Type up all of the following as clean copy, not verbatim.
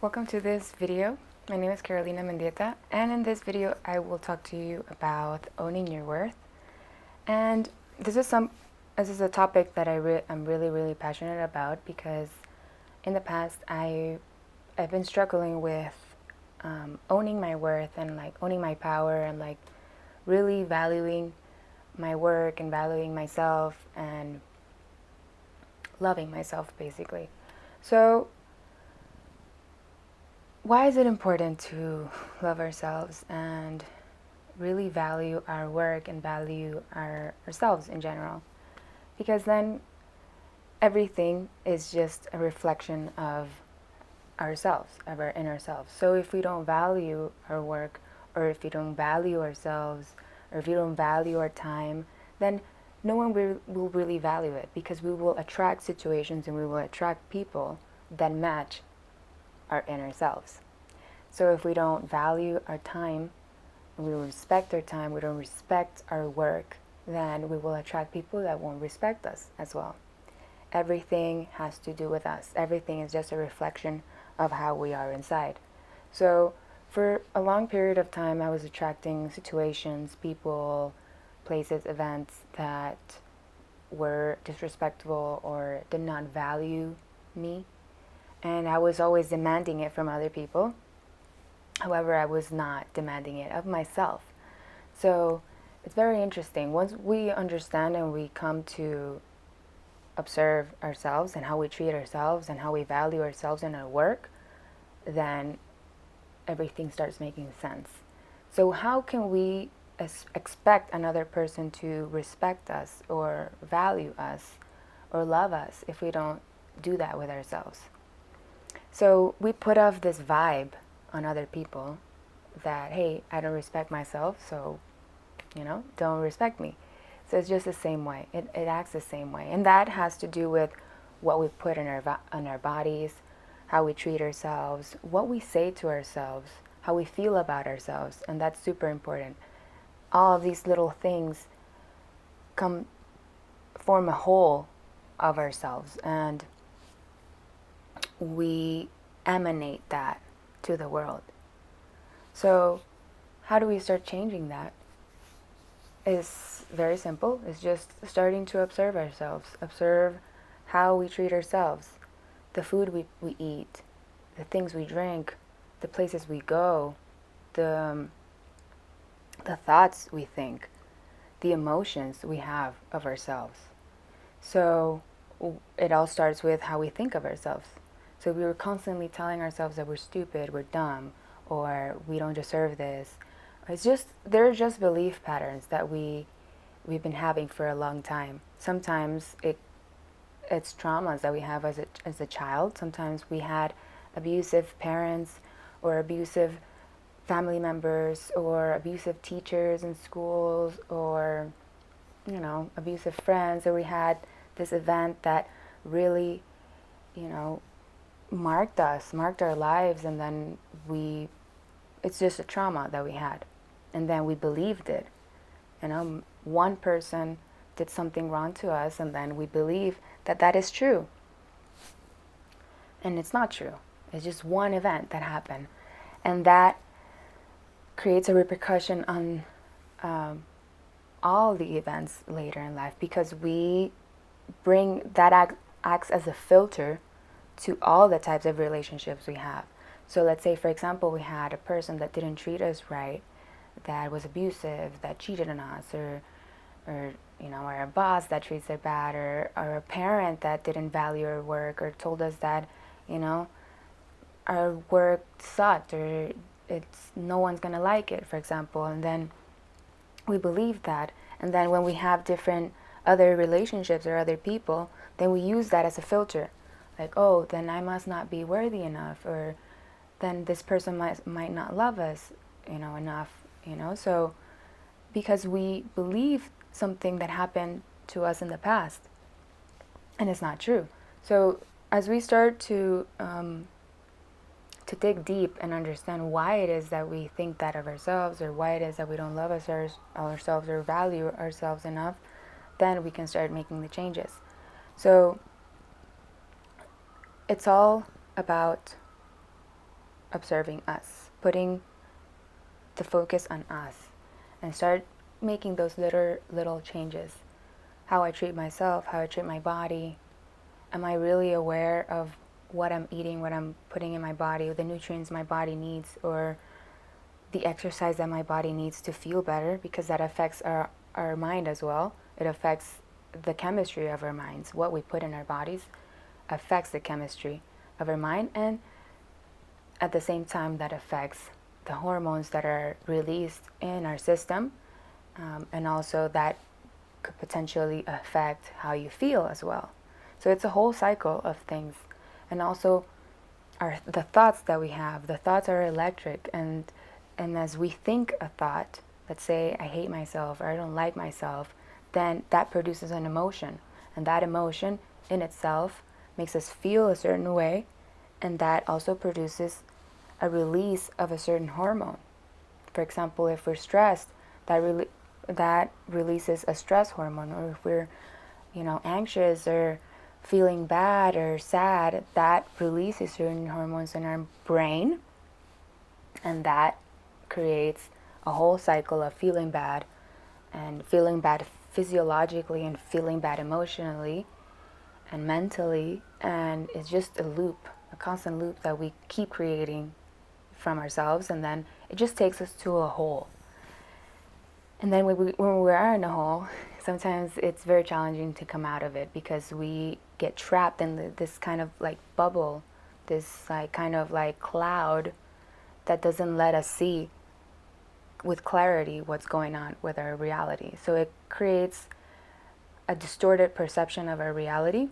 Welcome to this video. My name is Carolina Mendieta, and in this video I will talk to you about owning your worth. And this is a topic that I'm really passionate about because in the past I've been struggling with owning my worth and like owning my power and like really valuing my work and valuing myself and loving myself basically. So why is it important to love ourselves and really value our work and value ourselves in general? Because then everything is just a reflection of ourselves, of our inner self. So if we don't value our work, or if we don't value ourselves, or if we don't value our time, then no one will really value it, because we will attract situations and we will attract people that match our inner selves. So if we don't value our time, we don't respect our time, we don't respect our work, then we will attract people that won't respect us as well. Everything has to do with us. Everything is just a reflection of how we are inside. So for a long period of time, I was attracting situations, people, places, events that were disrespectful or did not value me. And I was always demanding it from other people. However, I was not demanding it of myself. So it's very interesting. Once we understand and we come to observe ourselves and how we treat ourselves and how we value ourselves in our work, then everything starts making sense. So how can we expect another person to respect us or value us or love us if we don't do that with ourselves? So we put off this vibe on other people that, hey, I don't respect myself, so, don't respect me. So it's just the same way. It acts the same way. And that has to do with what we put in our bodies, how we treat ourselves, what we say to ourselves, how we feel about ourselves. And that's super important. All of these little things form a whole of ourselves. And we emanate that to the world. So how do we start changing that? It's very simple. It's just starting to observe ourselves. Observe how we treat ourselves, the food we eat, the things we drink, the places we go, the thoughts we think, the emotions we have of ourselves. So it all starts with how we think of ourselves. So we were constantly telling ourselves that we're stupid, we're dumb, or we don't deserve this. They're just belief patterns that we've been having for a long time. Sometimes it's traumas that we have as a child. Sometimes we had abusive parents or abusive family members or abusive teachers in schools or abusive friends, or we had this event that really marked our lives, and then it's just a trauma that we had, and then we believed it. One person did something wrong to us, and then we believe that is true, and it's not true. It's just one event that happened, and that creates a repercussion on all the events later in life, because we bring that acts as a filter to all the types of relationships we have. So let's say, for example, we had a person that didn't treat us right, that was abusive, that cheated on us, or a boss that treats us bad, or a parent that didn't value our work, or told us that, our work sucked, or it's no one's gonna like it, for example, and then we believe that, and then when we have different other relationships or other people, then we use that as a filter, like, oh, then I must not be worthy enough, or then this person might not love us, enough, so because we believe something that happened to us in the past, and it's not true. So as we start to dig deep and understand why it is that we think that of ourselves, or why it is that we don't love ourselves or value ourselves enough, then we can start making the changes. So it's all about observing us, putting the focus on us, and start making those little changes. How I treat myself, how I treat my body. Am I really aware of what I'm eating, what I'm putting in my body, the nutrients my body needs, or the exercise that my body needs to feel better? Because that affects our mind as well. It affects the chemistry of our minds. What we put in our bodies affects the chemistry of our mind, and at the same time that affects the hormones that are released in our system, and also that could potentially affect how you feel as well. So it's a whole cycle of things. And also the thoughts that we have, the thoughts are electric, and as we think a thought, let's say I hate myself or I don't like myself, then that produces an emotion, and that emotion in itself makes us feel a certain way, and that also produces a release of a certain hormone. For example, if we're stressed, that releases a stress hormone. Or if we're, anxious or feeling bad or sad, that releases certain hormones in our brain, and that creates a whole cycle of feeling bad, and feeling bad physiologically, and feeling bad emotionally and mentally, and it's just a loop, a constant loop that we keep creating from ourselves, and then it just takes us to a hole. And then when we are in a hole, sometimes it's very challenging to come out of it, because we get trapped in this kind of like bubble, this kind of like cloud that doesn't let us see with clarity what's going on with our reality. So it creates a distorted perception of our reality,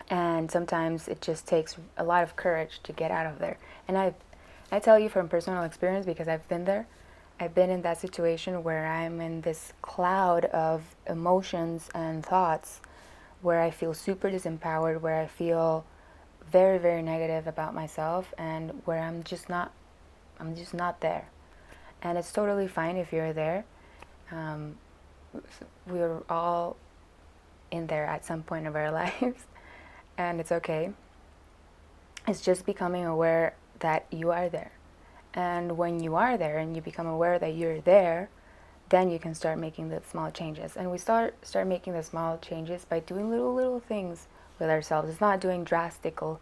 and sometimes it just takes a lot of courage to get out of there. And I tell you from personal experience, because I've been there. I've been in that situation where I'm in this cloud of emotions and thoughts, where I feel super disempowered, where I feel very, very negative about myself, and where I'm just not there. And it's totally fine if you're there. We're all in there at some point of our lives, and it's okay. It's just becoming aware that you are there. And when you are there and you become aware that you're there, then you can start making the small changes. And we start making the small changes by doing little things with ourselves. It's not doing drastical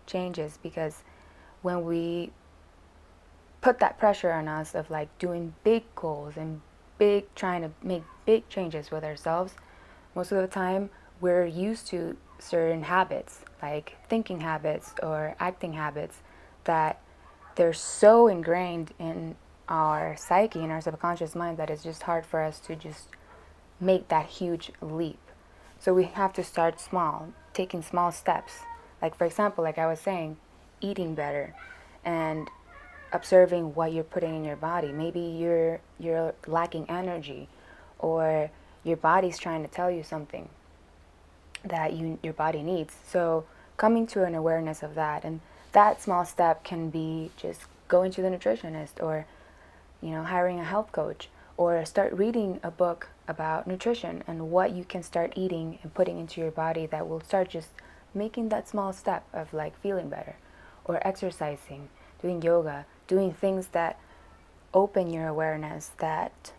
changes, because when we put that pressure on us of like doing big goals and trying to make big changes with ourselves, most of the time we're used to certain habits, like thinking habits or acting habits, that they're so ingrained in our psyche, in our subconscious mind, that it's just hard for us to just make that huge leap. So we have to start small, taking small steps. Like, for example, like I was saying, eating better and observing what you're putting in your body. Maybe you're lacking energy, or your body's trying to tell you something that your body needs. So coming to an awareness of that, and that small step can be just going to the nutritionist, or hiring a health coach, or start reading a book about nutrition and what you can start eating and putting into your body that will start just making that small step of like feeling better, or exercising, doing yoga, doing things that open your awareness, that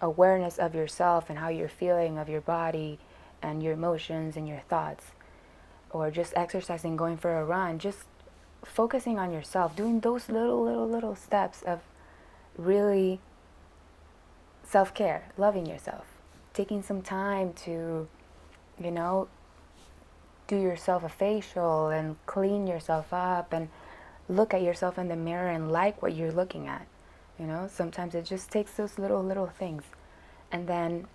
awareness of yourself and how you're feeling, of your body and your emotions and your thoughts, or just exercising, going for a run, just focusing on yourself, doing those little steps of really self-care, loving yourself, taking some time to, do yourself a facial and clean yourself up and look at yourself in the mirror and like what you're looking at. Sometimes it just takes those little things, and then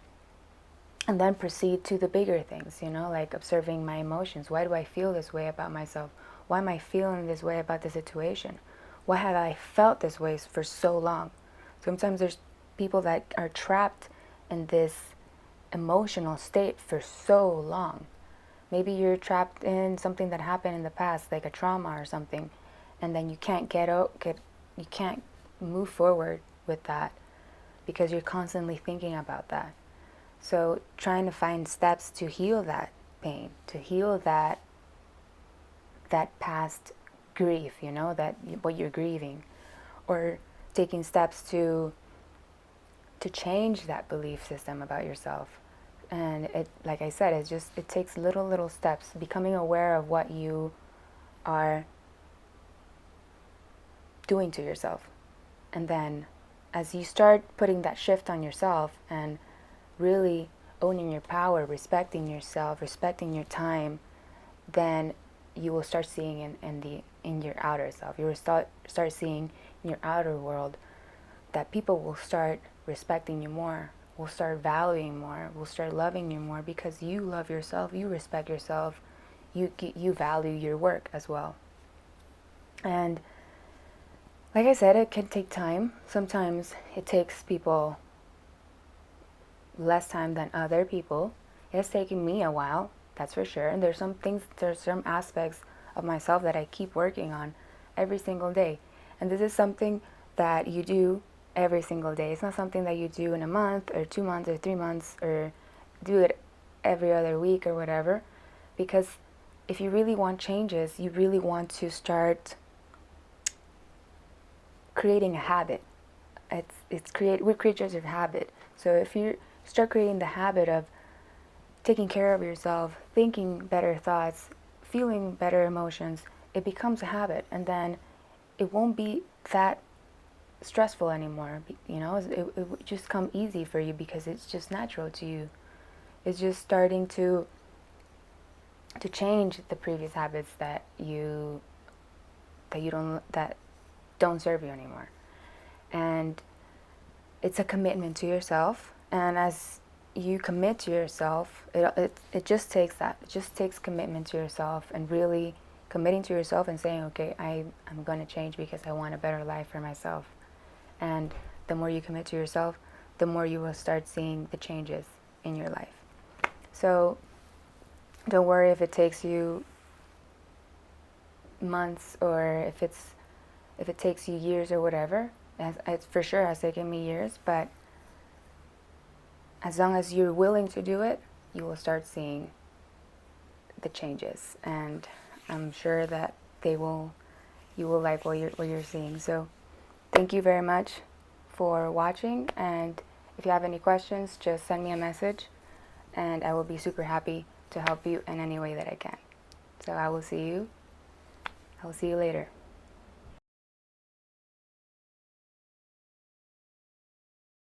proceed to the bigger things, like observing my emotions. Why do I feel this way about myself? Why am I feeling this way about the situation? Why have I felt this way for so long? Sometimes there's people that are trapped in this emotional state for so long. Maybe you're trapped in something that happened in the past, like a trauma or something, and then you can't you can't move forward with that because you're constantly thinking about that. So trying to find steps to heal that pain, to heal that past grief, that what you're grieving, or taking steps to change that belief system about yourself. And it, like I said, it takes little steps, becoming aware of what you are doing to yourself. And then as you start putting that shift on yourself and really owning your power, respecting yourself, respecting your time, then you will start seeing in your outer self. You will start seeing in your outer world that people will start respecting you more, will start valuing more, will start loving you more, because you love yourself, you respect yourself, you value your work as well. And like I said, it can take time. Sometimes it takes people less time than other people. It's taken me a while, that's for sure. And there's some aspects of myself that I keep working on every single day. And this is something that you do every single day. It's not something that you do in a month or 2 months or 3 months or do it every other week or whatever. Because if you really want changes, you really want to start creating a habit. We're creatures of habit. So if you start creating the habit of taking care of yourself, thinking better thoughts, feeling better emotions, it becomes a habit, and then it won't be that stressful anymore. It would just come easy for you because it's just natural to you. It's just starting to change the previous habits that don't serve you anymore. And it's a commitment to yourself, and as you commit to yourself, it just takes that. It just takes commitment to yourself, and really committing to yourself and saying, okay, I'm going to change because I want a better life for myself. And the more you commit to yourself, the more you will start seeing the changes in your life. So don't worry if it takes you months, or if it takes you years or whatever. It for sure has taken me years, but as long as you're willing to do it, you will start seeing the changes, and I'm sure that you will like what you're seeing. So thank you very much for watching, and if you have any questions, just send me a message, and I will be super happy to help you in any way that I can. So I will see you later.